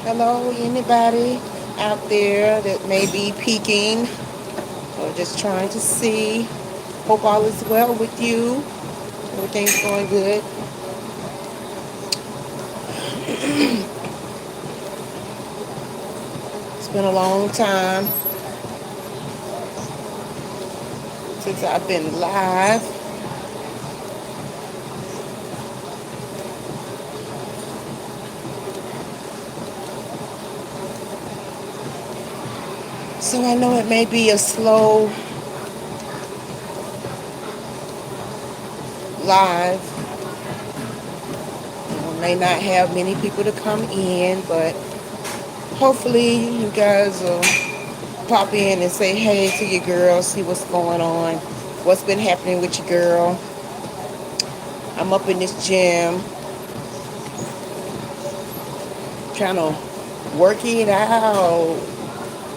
Hello, anybody out there that may be peeking or just trying to see? Hope all is well with you. Everything's going good. It's been a long time since I've been live. So I know it may be a slow live. May not have many people to come in, but hopefully you guys will pop in and say hey to your girl, see what's going on, what's been happening with your girl. I'm up in this gym trying to work it out,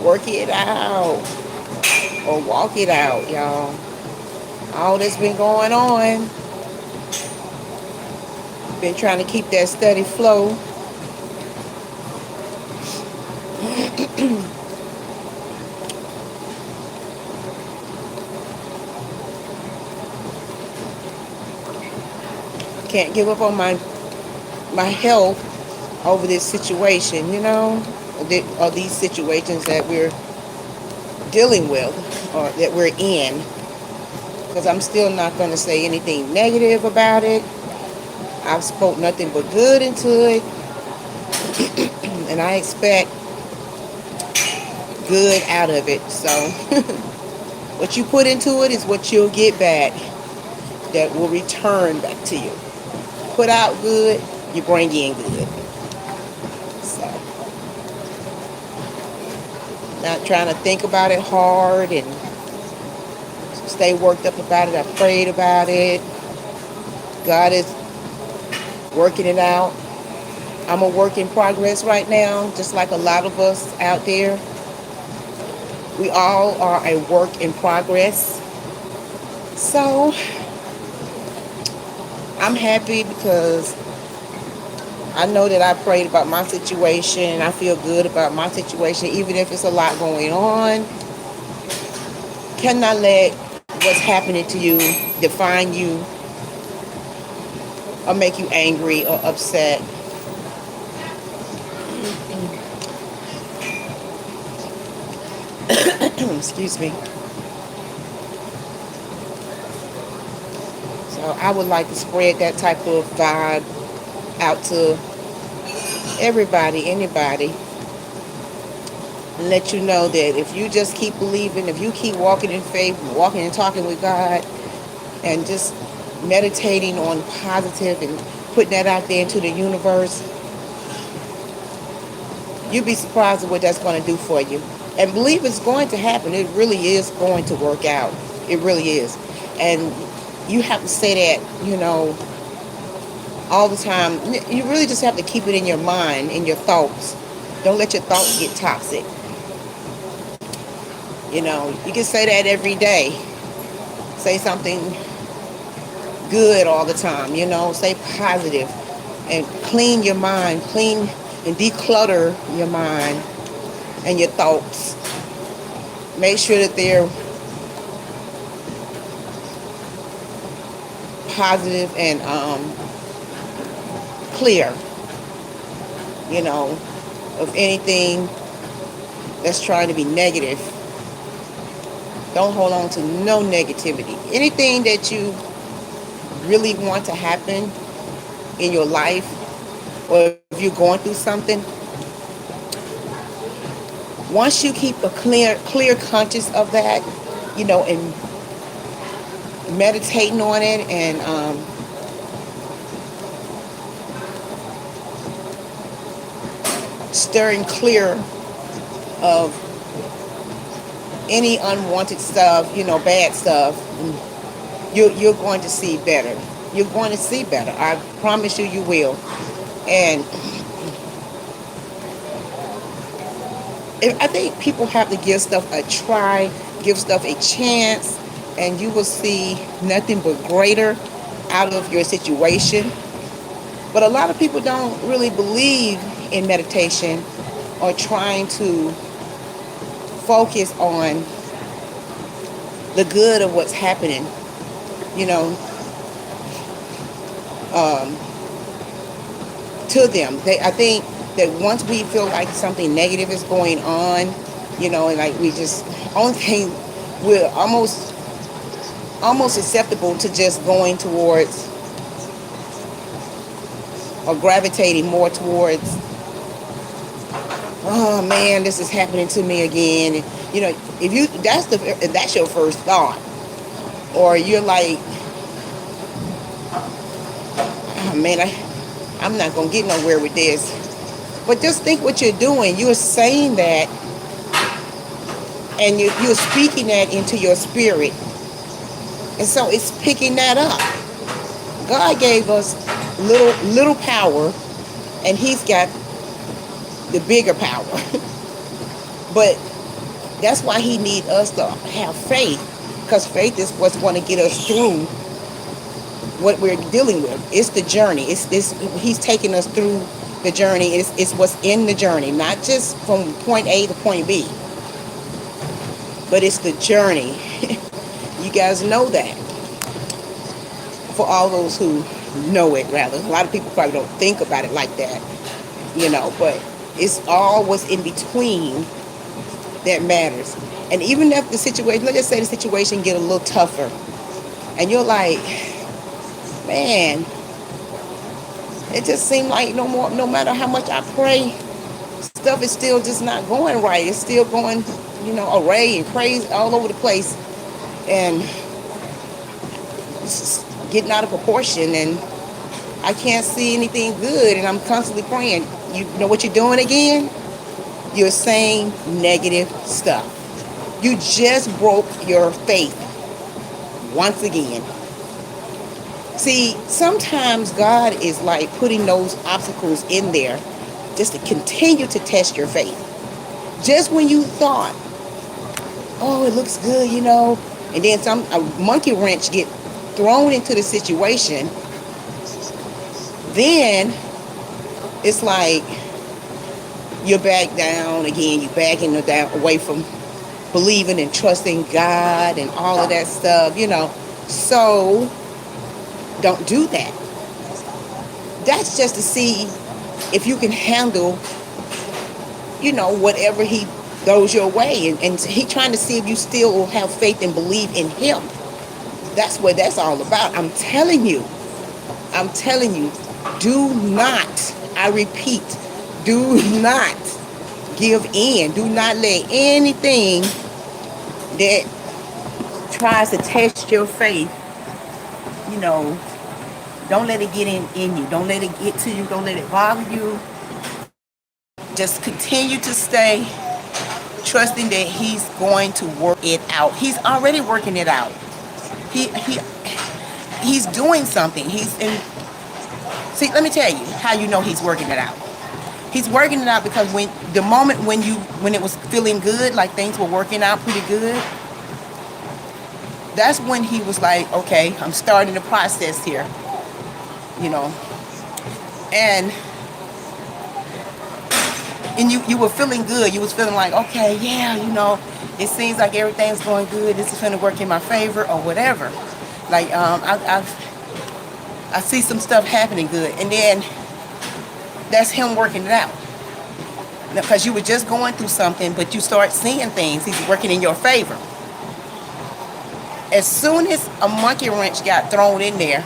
work it out, or walk it out, y'all. All that's been going on, been trying to keep that steady flow. Can't give up on my health over this situation, or these situations that we're dealing with or that we're in. Because I'm still not going to say anything negative about it. I've spoke nothing but good into it, and I expect good out of it. So what you put into it is what you'll get back. That will return back to you. Put out good, you bring in good. So not trying to think about it hard and stay worked up about it. I prayed about it. God is working it out. I'm a work in progress right now, just like a lot of us out there. We all are a work in progress. So I'm happy because I know that I prayed about my situation. I feel good about my situation, even if it's a lot going on. Cannot let what's happening to you define you or make you angry or upset. Excuse me. So I would like to spread that type of vibe out to everybody, anybody, and let you know that if you just keep believing, if you keep walking in faith, walking and talking with God, and just meditating on positive and putting that out there into the universe, you'd be surprised at what that's going to do for you. And believe it's going to happen. It really is going to work out. It really is. And you have to say that, all the time. You really just have to keep it in your mind, in your thoughts. Don't let your thoughts get toxic. You can say that every day. Say something good all the time, say positive and clean your mind, clean and declutter your mind and your thoughts. Make sure that they're positive and clear, of anything that's trying to be negative. Don't hold on to no negativity. Anything that you really want to happen in your life, or if you're going through something, once you keep a clear conscious of that, and meditating on it and stirring clear of any unwanted stuff, bad stuff, you're going to see better. You're going to see better. I promise you, you will. And I think people have to give stuff a try, give stuff a chance, and you will see nothing but greater out of your situation. But a lot of people don't really believe in meditation or trying to focus on the good of what's happening, you know, um, to them. I think that once we feel like something negative is going on, and like we just, only thing, we're almost acceptable to just going towards or gravitating more towards, oh man, this is happening to me again. And, if that's your first thought, or you're like, oh man, I'm not gonna get nowhere with this. But just think what you're doing. You're saying that, and you're speaking that into your spirit, and so it's picking that up. God gave us little power, and He's got the bigger power. But that's why He needs us to have faith, because faith is what's going to get us through what we're dealing with. It's the journey. He's taking us through the journey. It's what's in the journey, not just from point A to point B, but it's the journey. You guys know that. For all those who know it, rather. A lot of people probably don't think about it like that, but it's all what's in between that matters. And even if the situation, let's just say the situation get a little tougher, and you're like, man, it just seemed like no matter how much I pray, stuff is still just not going right. It's still going, array and crazy all over the place, and it's getting out of proportion, and I can't see anything good, and I'm constantly praying. You know what you're doing again? You're saying negative stuff. You just broke your faith once again. See, sometimes God is like putting those obstacles in there just to continue to test your faith. Just when you thought, oh, it looks good, and then a monkey wrench get thrown into the situation, then it's like you're back down again. You're backing down away from believing and trusting God and all of that stuff, So don't do that. That's just to see if you can handle, whatever He throws your way. And He trying to see if you still have faith and believe in Him. That's what that's all about. I'm telling you, do not, I repeat, do not give in. Do not let anything that tries to test your faith, don't let it get in you. Don't let it get to you. Don't let it bother you. Just continue to stay trusting that He's going to work it out. He's already working it out. He's doing something. See, let me tell you how you know He's working it out. He's working it out because when it was feeling good, like things were working out pretty good, that's when He was like, okay, I'm starting the process here, and you were feeling good. You was feeling like, okay, yeah, it seems like everything's going good. This is going to work in my favor or whatever. Like, I see some stuff happening good, and then that's Him working it out. Because you were just going through something, but you start seeing things. He's working in your favor. As soon as a monkey wrench got thrown in there,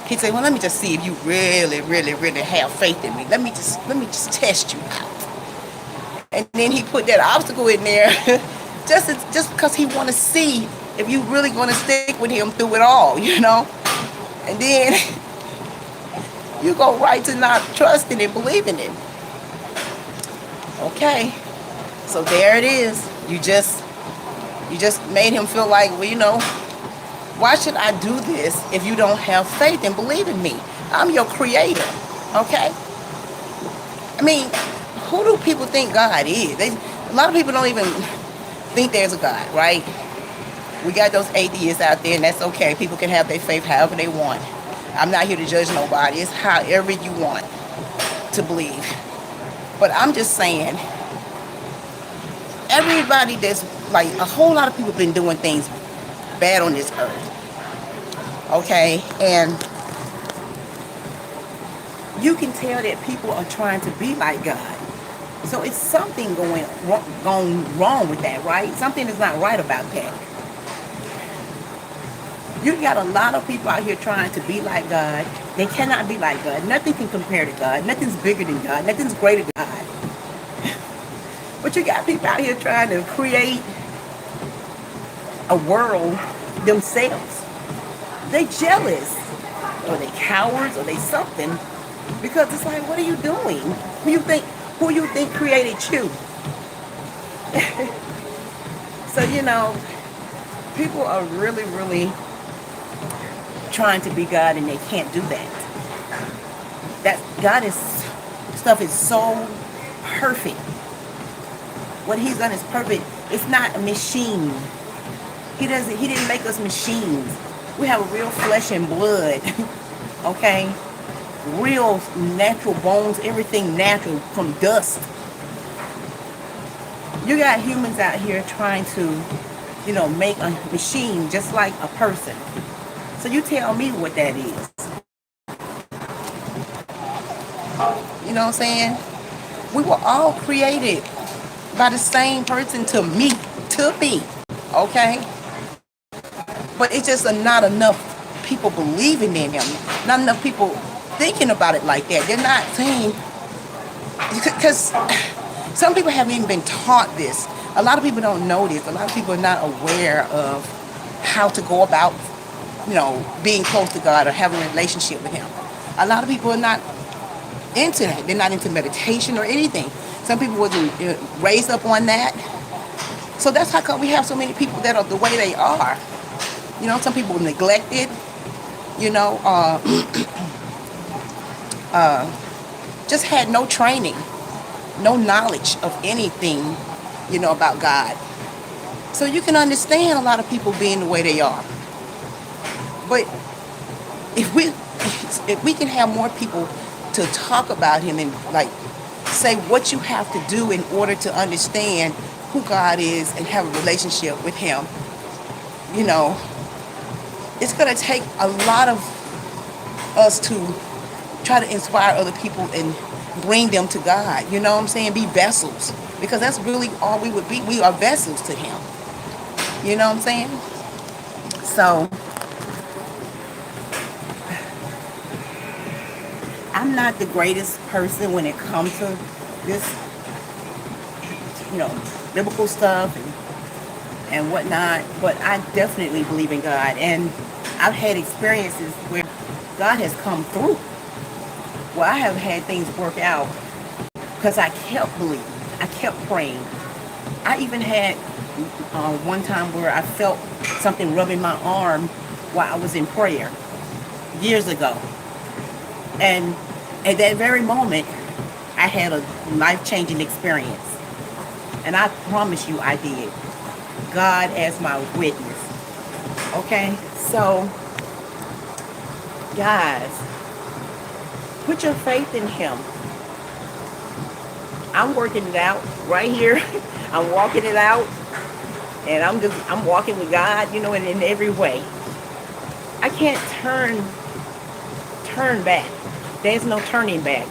He said, well, let me just see if you really, really, really have faith in me. Let me just test you out. And then He put that obstacle in there just because He want to see if you really going to stick with Him through it all, And then you go right to not trusting and believing Him. Okay, so there it is. You just made Him feel like, well, why should I do this if you don't have faith and believe in me? I'm your creator, okay? I mean, who do people think God is? A lot of people don't even think there's a God, right? We got those atheists out there, and that's okay. People can have their faith however they want. I'm not here to judge nobody. It's however you want to believe. But I'm just saying, everybody that's like a whole lot of people been doing things bad on this earth. Okay, and you can tell that people are trying to be like God. So it's something going wrong with that, right? Something is not right about that. You got a lot of people out here trying to be like God. They cannot be like God. Nothing can compare to God. Nothing's bigger than God. Nothing's greater than God. But you got people out here trying to create a world themselves. They jealous, or they cowards, or they something, because it's like, what are you doing? Who you think created you? So people are really, really trying to be God, and they can't do that. That God is stuff is so perfect. What He's done is perfect. It's not a machine. He didn't make us machines. We have a real flesh and blood. Okay? Real natural bones, everything natural from dust. You got humans out here trying to, make a machine just like a person. So you tell me what that is. You know what I'm saying? We were all created by the same person to me. Okay? But it's just not enough people believing in Him. Not enough people thinking about it like that. They're not saying, because some people haven't even been taught this. A lot of people don't know this. A lot of people are not aware of how to go about, being close to God or having a relationship with Him. A lot of people are not into that. They're not into meditation or anything. Some people wasn't raised up on that. So that's how come we have so many people that are the way they are. Some people neglected, just had no training, no knowledge of anything, about God. So you can understand a lot of people being the way they are. But if we can have more people to talk about Him and say what you have to do in order to understand who God is and have a relationship with Him, it's going to take a lot of us to try to inspire other people and bring them to God. You know what I'm saying? Be vessels. Because that's really all we would be. We are vessels to Him. You know what I'm saying? So, I'm not the greatest person when it comes to this, biblical stuff and whatnot. But I definitely believe in God. And I've had experiences where God has come through. Well, I have had things work out because I kept believing. I kept praying. I even had one time where I felt something rubbing my arm while I was in prayer years ago. And at that very moment, I had a life-changing experience. And I promise you I did. God as my witness. Okay? So, guys, put your faith in Him. I'm working it out right here. I'm walking it out. And I'm walking with God, in every way. I can't turn back. There's no turning back.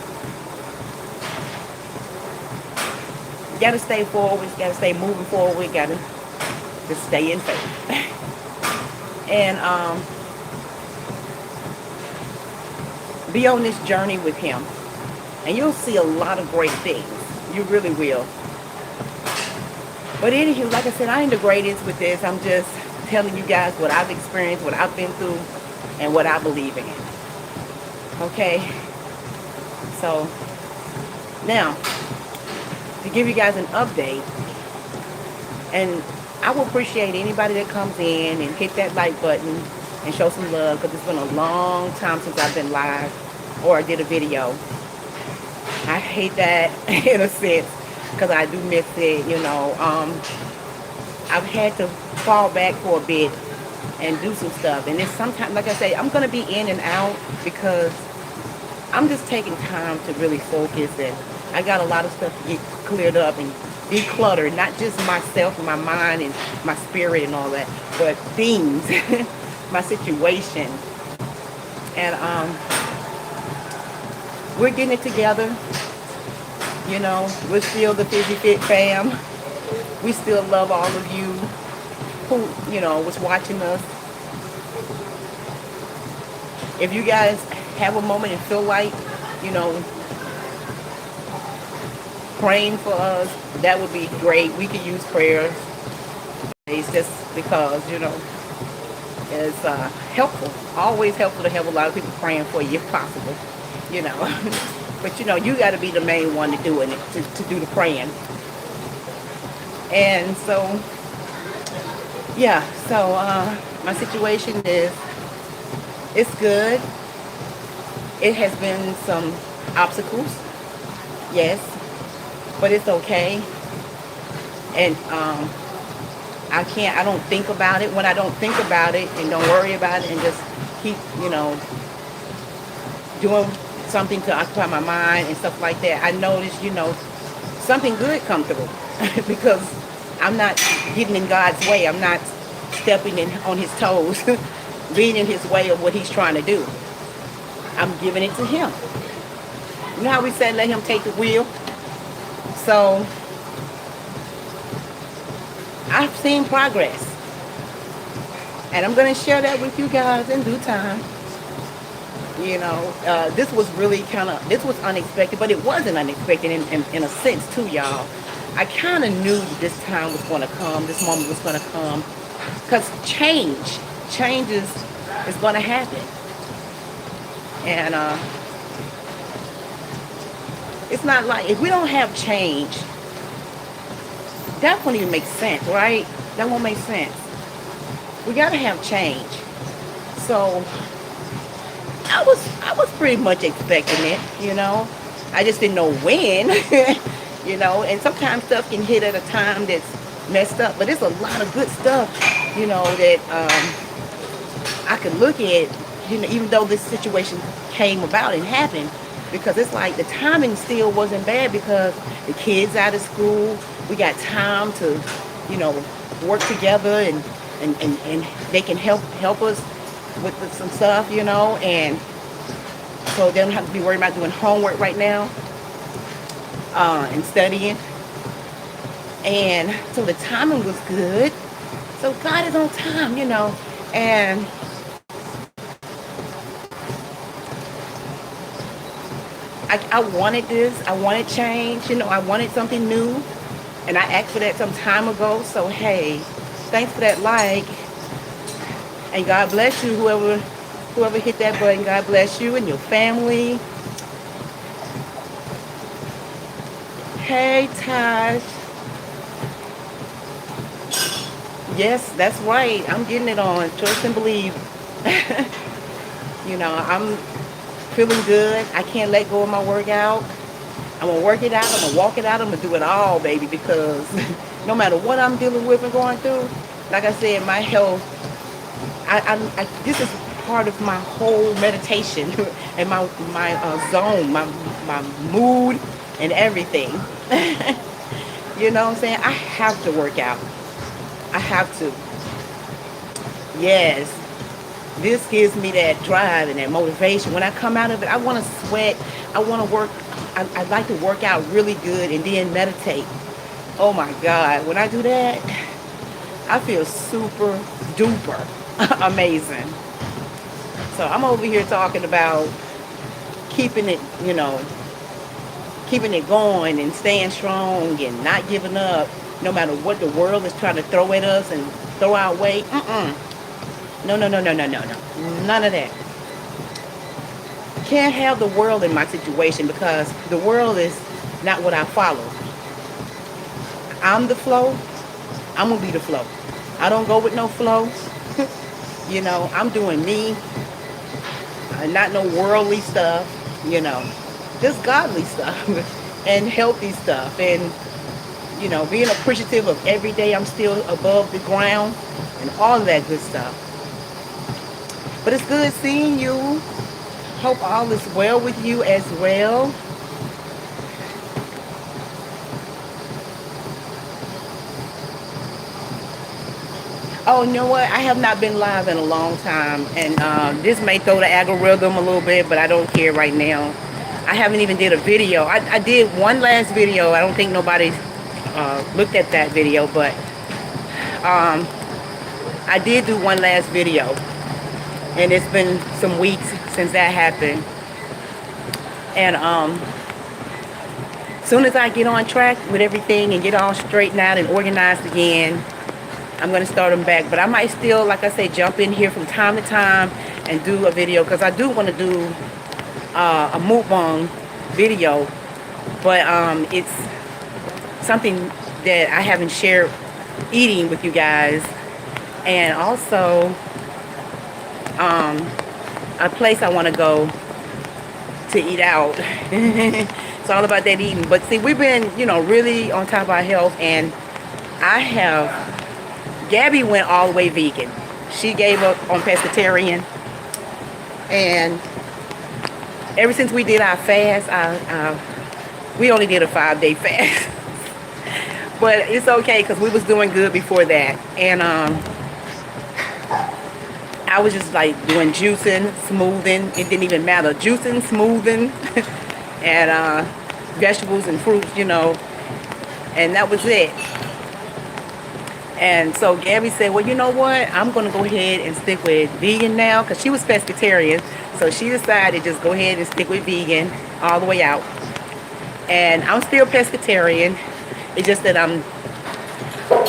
You gotta stay forward, you gotta stay moving forward, you gotta just stay in faith. And be on this journey with Him. And you'll see a lot of great things. You really will. But anywho, like I said, I ain't the greatest with this. I'm just telling you guys what I've experienced, what I've been through, and what I believe in. Okay? So, now, to give you guys an update, and I will appreciate anybody that comes in and hit that like button and show some love, because it's been a long time since I've been live or did a video. I hate that in a sense, because I do miss it, I've had to fall back for a bit and do some stuff. And it's sometimes, like I say, I'm going to be in and out because I'm just taking time to really focus, and I got a lot of stuff to get cleared up and decluttered, not just myself and my mind and my spirit and all that, but things, my situation. And we're getting it together. You know, we're still the Fizzy Fit fam. We still love all of you who, was watching us. If you guys have a moment and feel like, you know, praying for us, that would be great. We could use prayers. It's just because, it's helpful. Always helpful to have a lot of people praying for you if possible, you know. But, you got to be the main one to doing it, to do the praying. And so, yeah, so my situation is, it's good. It has been some obstacles, yes, but it's okay. And I don't think about it. When I don't think about it and don't worry about it and just keep, doing something to occupy my mind and stuff like that, I notice, something good come through because I'm not getting in God's way. I'm not stepping in on his toes, being in his way of what he's trying to do. I'm giving it to him. You know how we said let him take the wheel? So I've seen progress. And I'm going to share that with you guys in due time. This was really this was unexpected, but it wasn't unexpected in a sense too, y'all. I kind of knew that this time was going to come, this moment was going to come. Because change is going to happen. And it's not like, if we don't have change, that won't even make sense, right? That won't make sense. We got to have change. So I was pretty much expecting it, I just didn't know when, and sometimes stuff can hit at a time that's messed up, but there's a lot of good stuff, that I could look at, even though this situation came about and happened, because it's like the timing still wasn't bad because the kids out of school, we got time to, work together and they can help us with some stuff, and so they don't have to be worried about doing homework right now and studying. And so the timing was good. So God is on time, and I wanted this. I wanted change, I wanted something new. And I asked for that some time ago. So, hey, thanks for that like. And God bless you, whoever hit that button. God bless you and your family. Hey, Taj. Yes, that's right. I'm getting it on. Trust and believe. I'm feeling good. I can't let go of my workout. I'm going to work it out. I'm going to walk it out. I'm going to do it all, baby, because no matter what I'm dealing with and going through, like I said, my health, this is part of my whole meditation and my zone, my mood and everything. You know what I'm saying? I have to work out. I have to. Yes. This gives me that drive and that motivation. When I come out of it, I want to sweat. I want to work. I like to work out really good and then meditate. Oh my God. When I do that, I feel super duper amazing. So I'm over here talking about keeping it, keeping it going and staying strong and not giving up no matter what the world is trying to throw at us and throw our way. No. None of that. Can't have the world in my situation because the world is not what I follow. I'm the flow. I'm going to be the flow. I don't go with no flow. I'm doing me. Not no worldly stuff, just godly stuff and healthy stuff. And, being appreciative of every day I'm still above the ground and all of that good stuff. But it's good seeing you. Hope all is well with you as well. Oh, you know what? I have not been live in a long time, and this may throw the algorithm a little bit, but I don't care right now. I haven't even did a video. I did one last video. I don't think nobody looked at that video, but um, I did do one last video, and it's been some weeks since that happened. And soon as I get on track with everything and get all straightened out and organized again, I'm going to start them back. But I might still, like I say, jump in here from time to time and do a video, because I do want to do a mukbang video, but it's something that I haven't shared eating with you guys, and also a place I want to go to eat out. It's all about that eating. But see, we've been, really on top of our health, and Gabby went all the way vegan. She gave up on pescatarian, and ever since we did our fast, we only did a 5-day fast. But it's okay, because we was doing good before that. And I was just like doing juicing, smoothing. It didn't even matter. Juicing, smoothing, and vegetables and fruits, and that was it. And so Gabby said, well, you know what? I'm going to go ahead and stick with vegan now, because she was pescatarian. So she decided to just go ahead and stick with vegan all the way out. And I'm still pescatarian. It's just that I'm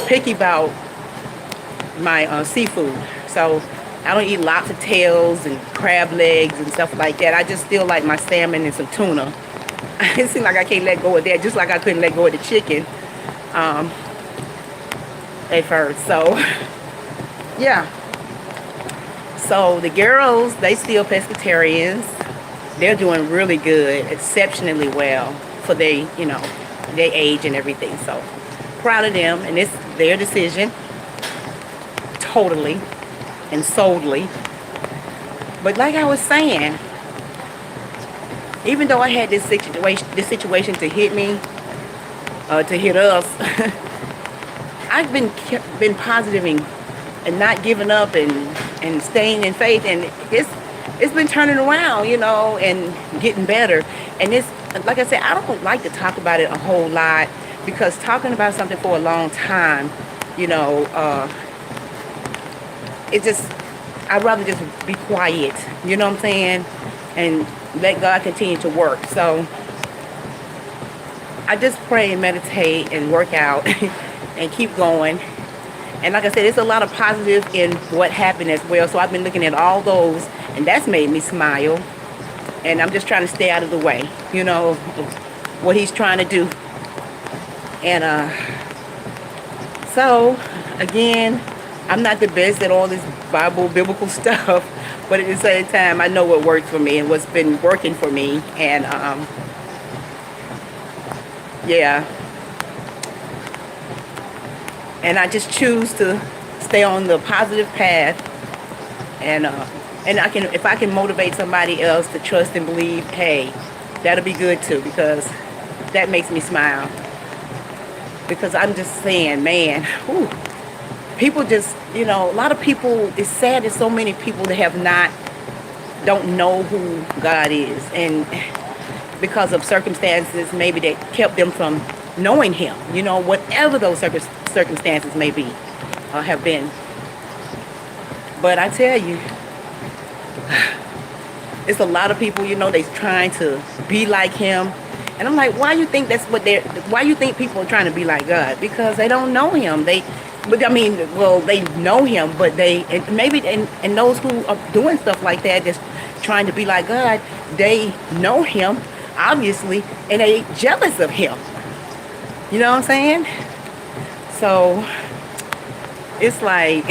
picky about my seafood. So I don't eat lobster tails and crab legs and stuff like that. I just still like my salmon and some tuna. It seems like I can't let go of that, just like I couldn't let go of the chicken at first. So yeah. So the girls, they still pescatarians. They're doing really good, exceptionally well for their age and everything. So proud of them, and it's their decision, totally and solely. But like I was saying, even though I had this situation to hit me, to hit us, I've been positive and not giving up and staying in faith, and it's been turning around, and getting better. And it's, like I said, I don't like to talk about it a whole lot, because talking about something for a long time, it just, I'd rather just be quiet, you know what I'm saying, and let God continue to work. So I just pray and meditate and work out and keep going. And like I said, there's a lot of positive in what happened as well. So I've been looking at all those, and that's made me smile. And I'm just trying to stay out of the way, of what he's trying to do. And so, again, I'm not the best at all this biblical stuff, but at the same time, I know what works for me and what's been working for me. And yeah. And I just choose to stay on the positive path, and if I can motivate somebody else to trust and believe, hey, that'll be good too, because that makes me smile. Because I'm just saying, man, whew, people just, a lot of people, it's sad that so many people that don't know who God is, and because of circumstances maybe that kept them from knowing him, whatever those circumstances may be, have been. But I tell you, it's a lot of people, they're trying to be like him. And I'm like, why you think people are trying to be like God? Because they don't know him. They know him, but and those who are doing stuff like that, just trying to be like God, they know him, obviously, and they jealous of him. You know what I'm saying? So it's like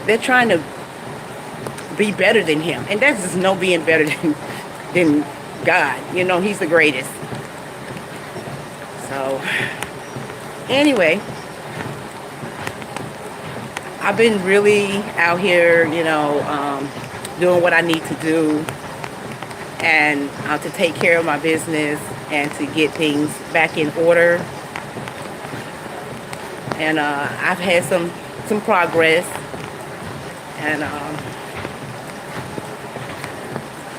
they're trying to be better than him, and that's just no being better than God. He's the greatest. So anyway, I've been really out here, doing what I need to do, and to take care of my business and to get things back in order. And I've had some progress, and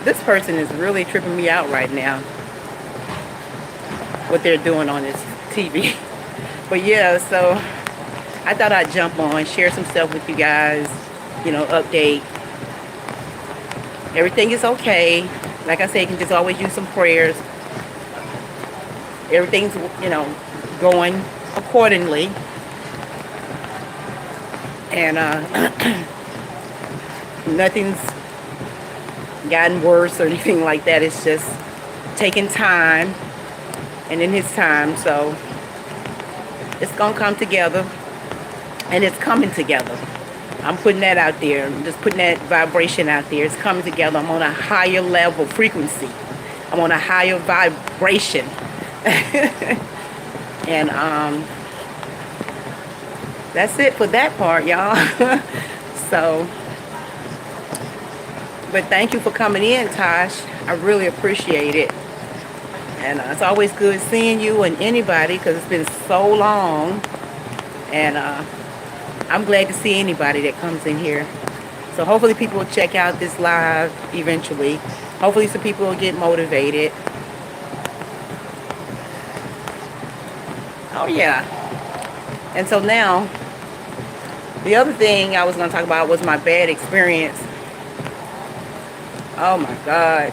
this person is really tripping me out right now, what they're doing on this TV. But yeah, so I thought I'd jump on, share some stuff with you guys, update. Everything is okay. Like I said, you can just always use some prayers. Everything's, going accordingly. And nothing's gotten worse or anything like that. It's just taking time and in his time. So it's going to come together, and it's coming together. I'm putting that out there. I'm just putting that vibration out there. It's coming together. I'm on a higher level frequency. I'm on a higher vibration. And that's it for that part, y'all. So, but thank you for coming in, Tosh. I really appreciate it. And it's always good seeing you and anybody, because it's been so long. And I'm glad to see anybody that comes in here. So hopefully people will check out this live eventually. Hopefully some people will get motivated. Oh yeah. And so now, the other thing I was going to talk about was my bad experience. Oh my God.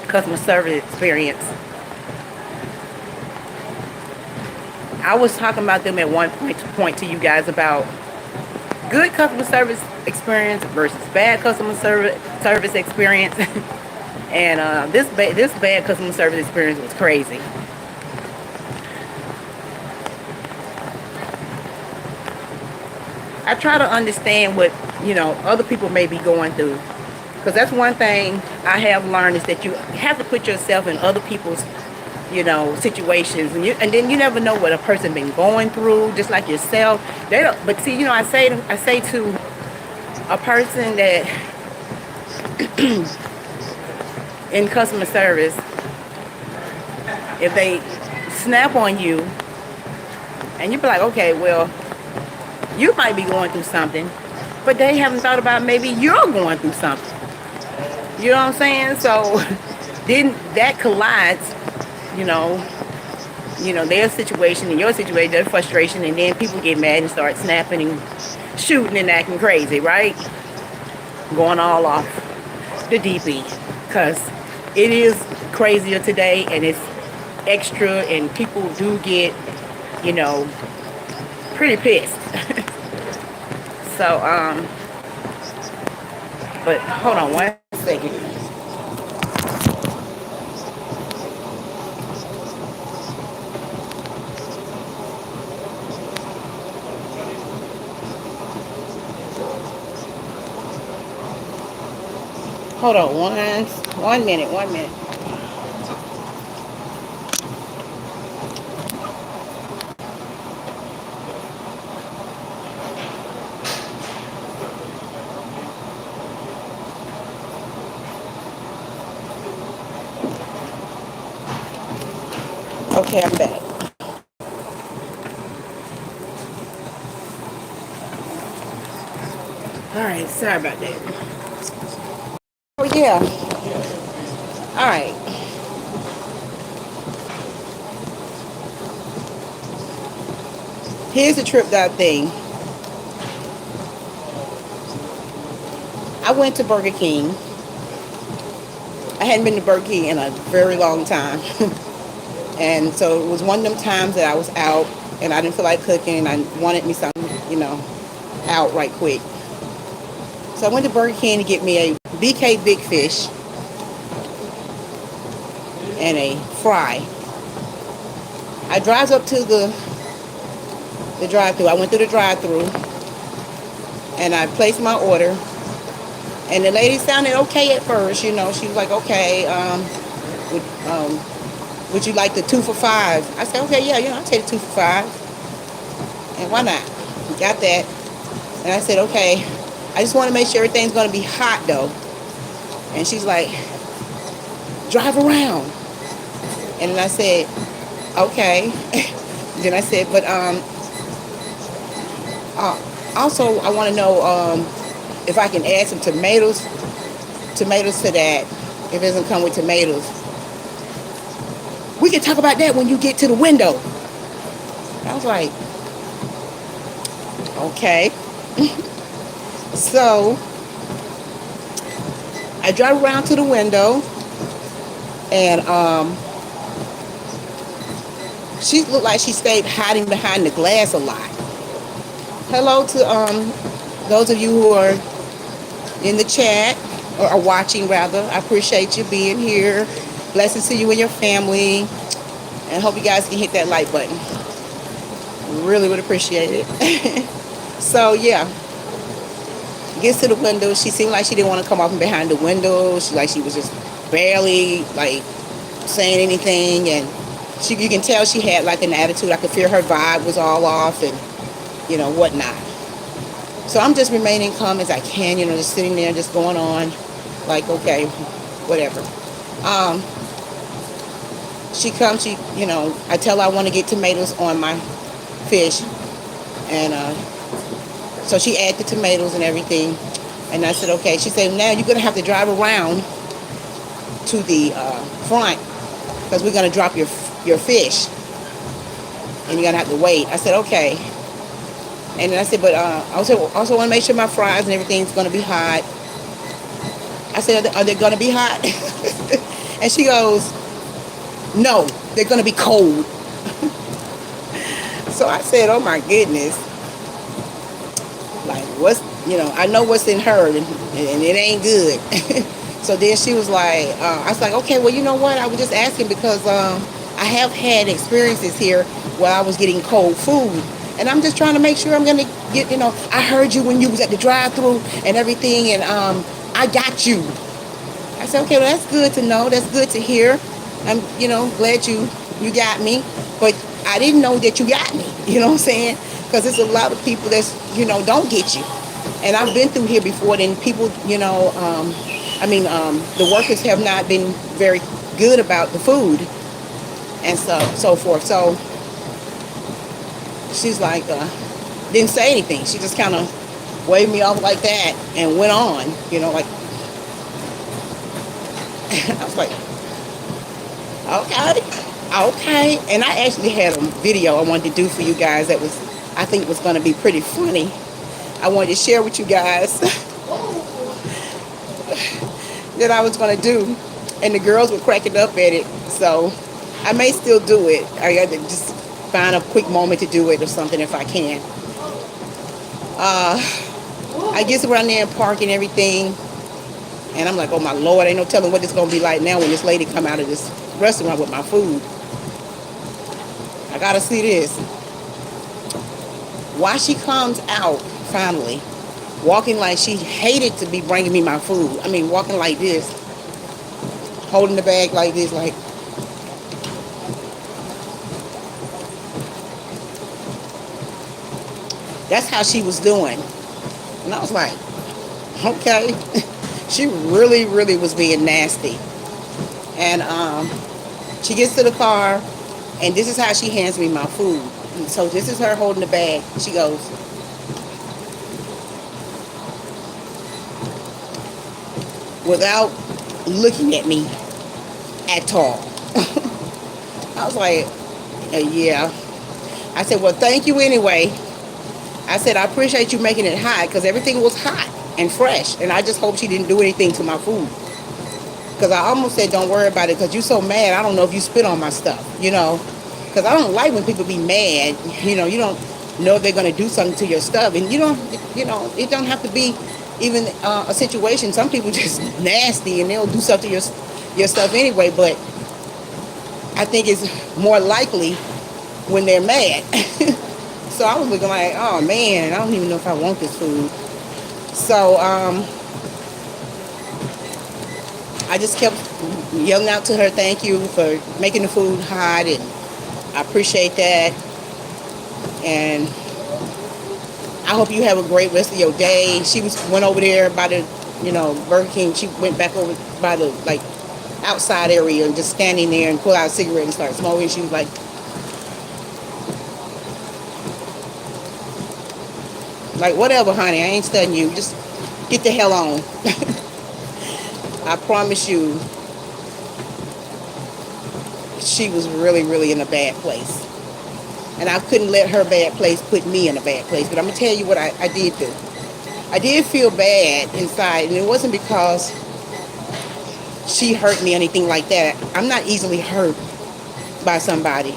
Customer service experience. I was talking about them at one point to you guys about good customer service experience versus bad customer service experience. And this bad customer service experience was crazy. I try to understand what, other people may be going through. Because that's one thing I have learned, is that you have to put yourself in other people's, situations. And then you never know what a person been going through, just like yourself. They don't, but see, I say to a person that in customer service, if they snap on you and you be like, okay, well, you might be going through something, but they haven't thought about maybe you're going through something. You know what I'm saying? So then that collides, their situation and your situation, their frustration, and then people get mad and start snapping and shooting and acting crazy, right? Going all off the deep end, because it is crazier today, and it's extra, and people do get, pretty pissed. So, but hold on one second. Hold on one minute. Okay, I'm back. All right, sorry about that. Oh yeah. All right. Here's the trip dot thing. I went to Burger King. I hadn't been to Burger King in a very long time. And so it was one of them times that I was out and I didn't feel like cooking. I wanted me something, out right quick. So I went to Burger King to get me a BK Big Fish and a fry. I drive up to the drive-thru. I went through the drive-thru and I placed my order. And the lady sounded okay at first, she was like, okay, would you like the 2 for $5? I said, okay, yeah, I'll take the 2 for $5. And why not? Got that. And I said, okay, I just want to make sure everything's going to be hot though. And she's like, drive around. And then I said, okay. Then I said, but also I want to know if I can add some tomatoes to that. If it doesn't come with tomatoes, we can talk about that when you get to the window. I was like, okay. So I drive around to the window, and she looked like she stayed hiding behind the glass a lot. Hello to those of you who are in the chat, or are watching rather. I appreciate you being here. Blessings to you and your family, and hope you guys can hit that like button. Really would appreciate it. So yeah, gets to the window. She seemed like she didn't want to come up from behind the window. She was just barely like saying anything, and you can tell she had like an attitude. I could feel her vibe was all off, and whatnot. So I'm just remaining calm as I can, just sitting there, just going on, like, okay, whatever. She comes, I tell her I want to get tomatoes on my fish, and so she added the tomatoes and everything, and I said, okay. She said, now you're gonna have to drive around to the front, because we're gonna drop your fish, and you're gonna have to wait. I said, okay. And then I said, but I also want to make sure my fries and everything's going to be hot. I said, are they going to be hot? And she goes, no, they're going to be cold. So I said, oh my goodness. Like, I know what's in her, and it ain't good. So then she was like, I was like, okay, well, you know what? I was just asking because I have had experiences here where I was getting cold food. And I'm just trying to make sure I'm going to get, I heard you when you was at the drive-thru and everything, and I got you. I said, okay, well, that's good to know. That's good to hear. I'm, glad you got me. But I didn't know that you got me. You know what I'm saying? Because there's a lot of people that's, don't get you. And I've been through here before, then people, the workers have not been very good about the food and so forth. So she's like, didn't say anything. She just kind of waved me off like that and went on, like. I was like, okay. And I actually had a video I wanted to do for you guys that I think was going to be pretty funny. I wanted to share with you guys that I was going to do, and the girls were cracking up at it. So I may still do it. I got to just find a quick moment to do it or something if I can. I get around there and park and everything, and I'm like, oh my Lord, ain't no telling what it's gonna be like now when this lady come out of this restaurant with my food. I gotta see this. Why she comes out finally, walking like she hated to be bringing me my food. I mean, walking like this, holding the bag like this, like. That's how she was doing. And I was like, okay. She really, really was being nasty. And she gets to the car, and this is how she hands me my food. And so this is her holding the bag. She goes, without looking at me at all. I was like, yeah. I said, well, thank you anyway. I said, I appreciate you making it hot, because everything was hot and fresh. And I just hope she didn't do anything to my food. Because I almost said, don't worry about it, because you're so mad. I don't know if you spit on my stuff, Because I don't like when people be mad. You don't know if they're going to do something to your stuff. And it don't have to be even a situation. Some people just nasty and they'll do something to your stuff anyway. But I think it's more likely when they're mad. So I was looking like, oh man, I don't even know if I want this food. So I just kept yelling out to her, thank you for making the food hot, and I appreciate that. And I hope you have a great rest of your day. She went over there by the, Burger King. She went back over by the like outside area and just standing there and pull out a cigarette and start smoking. She was like whatever, honey. I ain't studying you. Just get the hell on. I promise you, she was really, really in a bad place. And I couldn't let her bad place put me in a bad place. But I'm going to tell you what I did do. I did feel bad inside. And it wasn't because she hurt me or anything like that. I'm not easily hurt by somebody.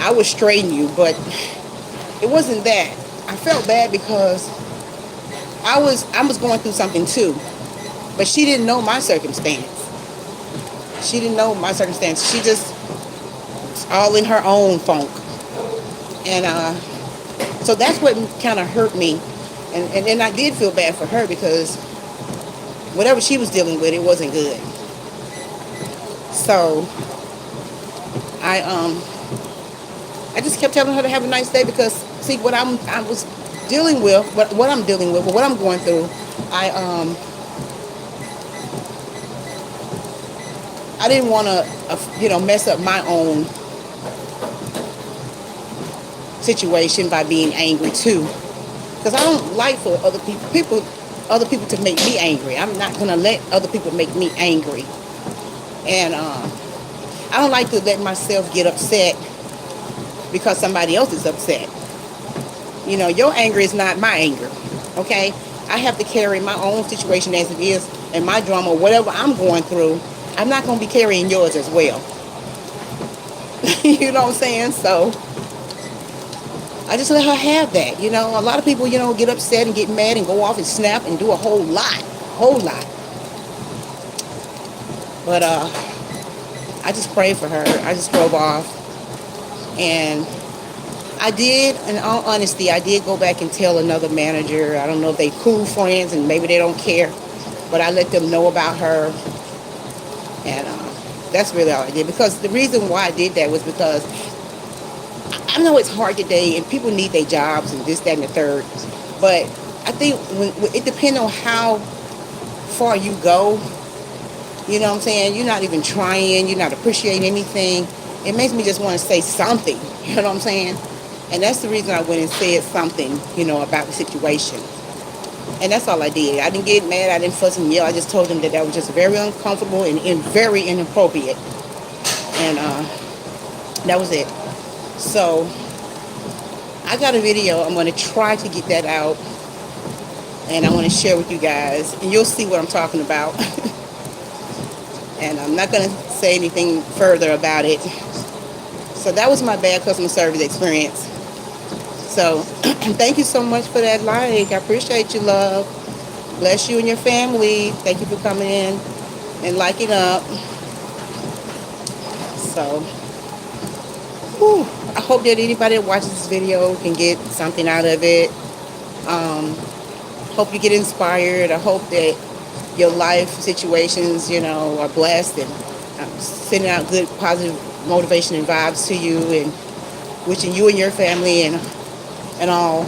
I would straighten you, but it wasn't that. I felt bad because I was going through something too. But she didn't know my circumstance. She didn't know my circumstance. She just was all in her own funk. And so that's what kind of hurt me. And I did feel bad for her because whatever she was dealing with, it wasn't good. So I just kept telling her to have a nice day because see what I was dealing with, what I'm dealing with, what I'm going through. I didn't want to mess up my own situation by being angry too, because I don't like for other people to make me angry. I'm not gonna let other people make me angry, and I don't like to let myself get upset because somebody else is upset. Your anger is not my anger. Okay, I have to carry my own situation as it is, and my drama, whatever I'm going through. I'm not gonna be carrying yours as well. You know what I'm saying? So I just let her have that. A lot of people, get upset and get mad and go off and snap and do a whole lot. But I just prayed for her. I just drove off, and I did, in all honesty, I did go back and tell another manager. I don't know if they cool friends and maybe they don't care, but I let them know about her, and that's really all I did. Because the reason why I did that was because I know it's hard today and people need their jobs and this, that, and the third. But I think when it depends on how far you go. You know what I'm saying? You're not even trying. You're not appreciating anything. It makes me just want to say something. You know what I'm saying? And that's the reason I went and said something, about the situation. And that's all I did. I didn't get mad. I didn't fuss and yell. I just told them that was just very uncomfortable and very inappropriate. And that was it. So I got a video. I'm going to try to get that out, and I want to share with you guys, and you'll see what I'm talking about. And I'm not going to say anything further about it. So that was my bad customer service experience. So thank you so much for that like. I appreciate you, love. Bless you and your family. Thank you for coming in and liking up. So I hope that anybody that watches this video can get something out of it. Hope you get inspired. I hope that your life situations, are blessed, and I'm sending out good, positive motivation and vibes to you, and wishing you and your family and all,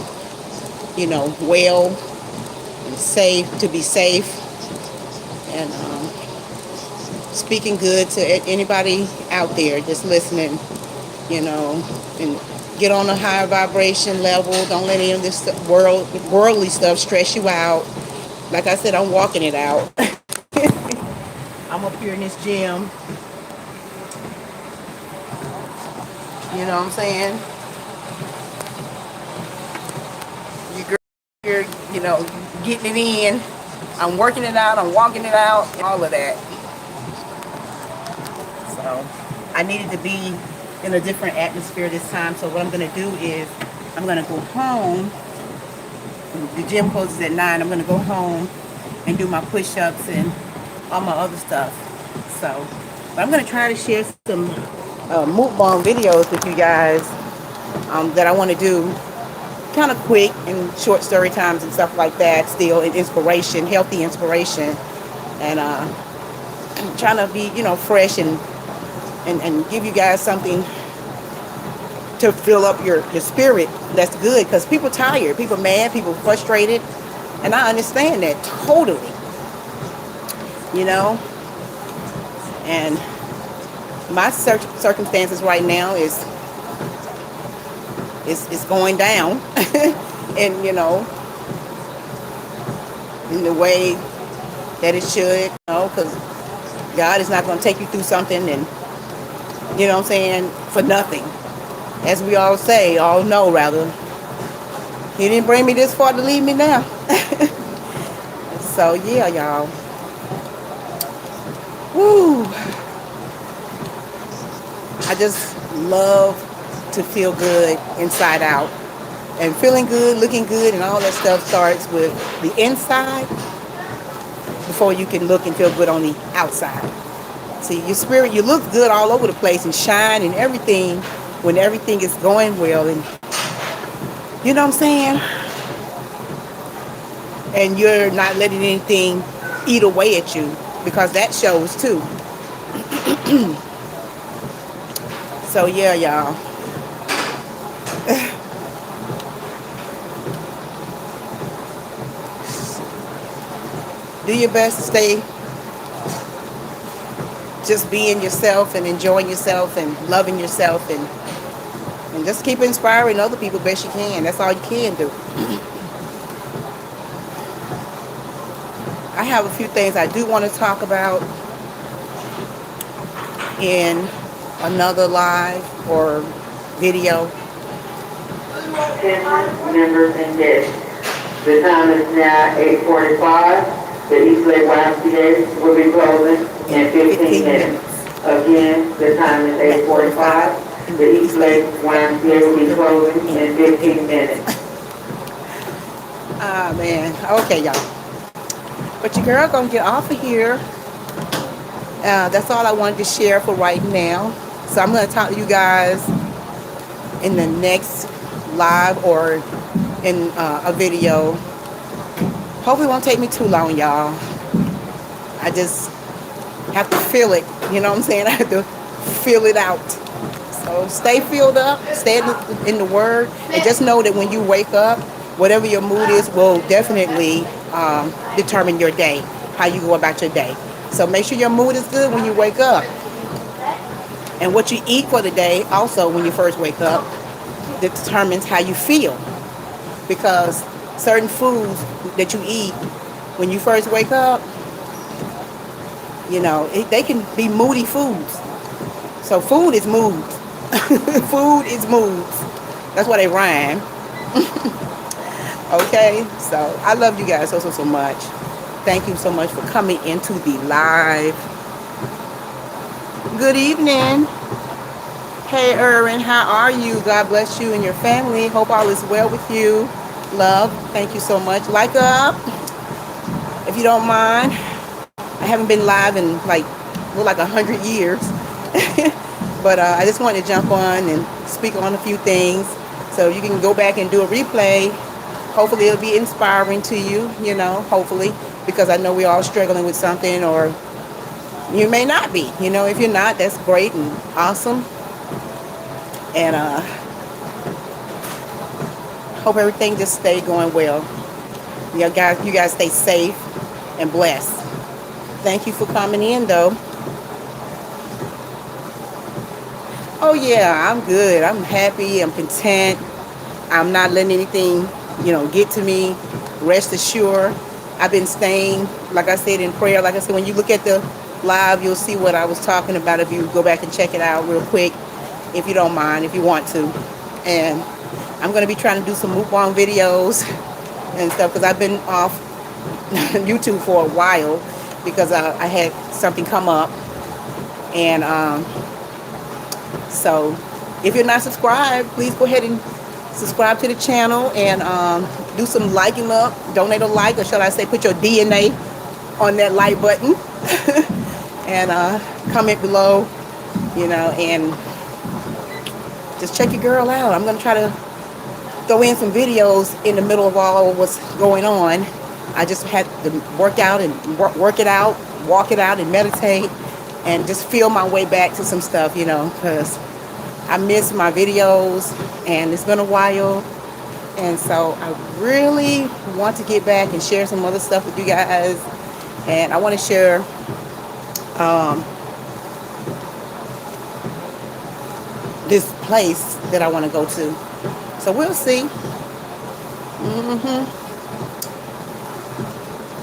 well and safe, to be safe, and speaking good to anybody out there just listening. And get on a higher vibration level. Don't let any of this worldly stuff stress you out. Like I said, I'm walking it out. I'm up here in this gym. You know what I'm saying? You're, getting it in. I'm working it out. I'm walking it out. All of that. So I needed to be in a different atmosphere this time. So what I'm going to do is I'm going to go home. The gym closes at 9. I'm going to go home and do my push-ups and all my other stuff. So but I'm going to try to share some mukbang videos with you guys that I want to do kind of quick and short story times and stuff like that, still in inspiration, healthy inspiration, and I'm trying to be fresh and give you guys something to fill up your spirit. That's good, because people tired, people mad, people frustrated, and I understand that totally, you know. And my circumstances right now is going down, and you know, in the way that it should, you know, because God is not going to take you through something, and you know what I'm saying, for nothing. As we all say, all know rather, He didn't bring me this far to leave me now. So yeah, y'all. Woo. I just love to feel good inside out. And feeling good, looking good, and all that stuff starts with the inside before you can look and feel good on the outside. See, your spirit, you look good all over the place and shine and everything when everything is going well. And you know what I'm saying? And you're not letting anything eat away at you, because that shows too. So yeah, y'all. Do your best to stay just being yourself and enjoying yourself and loving yourself, and just keep inspiring other people best you can. That's all you can do. I have a few things I do want to talk about in another live or video. Attention, members and guests. The time is now 8:45. The East Lake YMCA will be closing in 15 minutes. Again, the time is 8:45. The East Lake YMCA will be closing in 15 minutes. Ah, man. Okay, y'all. But your girl gonna get off of here. That's all I wanted to share for right now. So I'm gonna talk to you guys in the next live or in a video. Hopefully it won't take me too long, y'all. I just have to feel it. You know what I'm saying? I have to feel it out. So stay filled up, stay in the Word, and just know that when you wake up, whatever your mood is will definitely determine your day, how you go about your day. So make sure your mood is good when you wake up. And what you eat for the day also when you first wake up determines how you feel. Because certain foods that you eat when you first wake up, you know, they can be moody foods. So food is moods. Food is moods. That's why they rhyme. Okay, so I love you guys so much. Thank you so much for coming into the live. Good evening. Hey, Erwin, how are you? God bless you and your family. Hope all is well with you. Love. Thank you so much. Like up, if you don't mind. I haven't been live in like 100 years. But I just wanted to jump on and speak on a few things. So you can go back and do a replay. Hopefully it'll be inspiring to you, you know, hopefully. Because I know we're all struggling with something, or you may not be. You know, if you're not, that's great and awesome. And hope everything just stay going well. You guys stay safe and blessed. Thank you for coming in, though. Oh yeah, I'm good. I'm happy. I'm content. I'm not letting anything, you know, get to me. Rest assured. I've been staying, like I said, in prayer. Like I said, when you look at the live, you'll see what I was talking about if you go back and check it out real quick, if you don't mind, if you want to. And I'm going to be trying to do some mukbang videos and stuff, because I've been off YouTube for a while because I had something come up. And so if you're not subscribed, please go ahead and subscribe to the channel and do some liking up, donate a like, or shall I say put your DNA on that like button. And comment below, you know, and just check your girl out. I'm going to try to throw in some videos in the middle of all of what's going on. I just had to work it out, walk it out and meditate and just feel my way back to some stuff, you know, because I miss my videos, and it's been a while. And so I really want to get back and share some other stuff with you guys. And I want to share this place that I want to go to. So we'll see.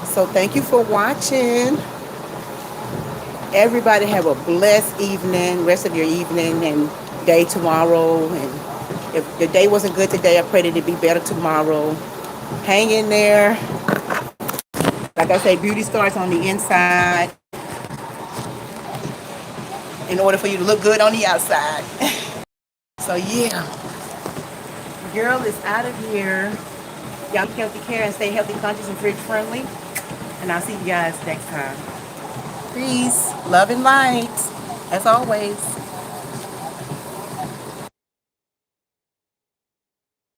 So thank you for watching. Everybody have a blessed evening, rest of your evening and day tomorrow. And if the day wasn't good today, I pray that it be better tomorrow. Hang in there. Like I say, beauty starts on the inside in order for you to look good on the outside. So yeah, girl is out of here. Y'all take healthy care and stay healthy, conscious, and fridge friendly. And I'll see you guys next time. Peace, love, and light, as always.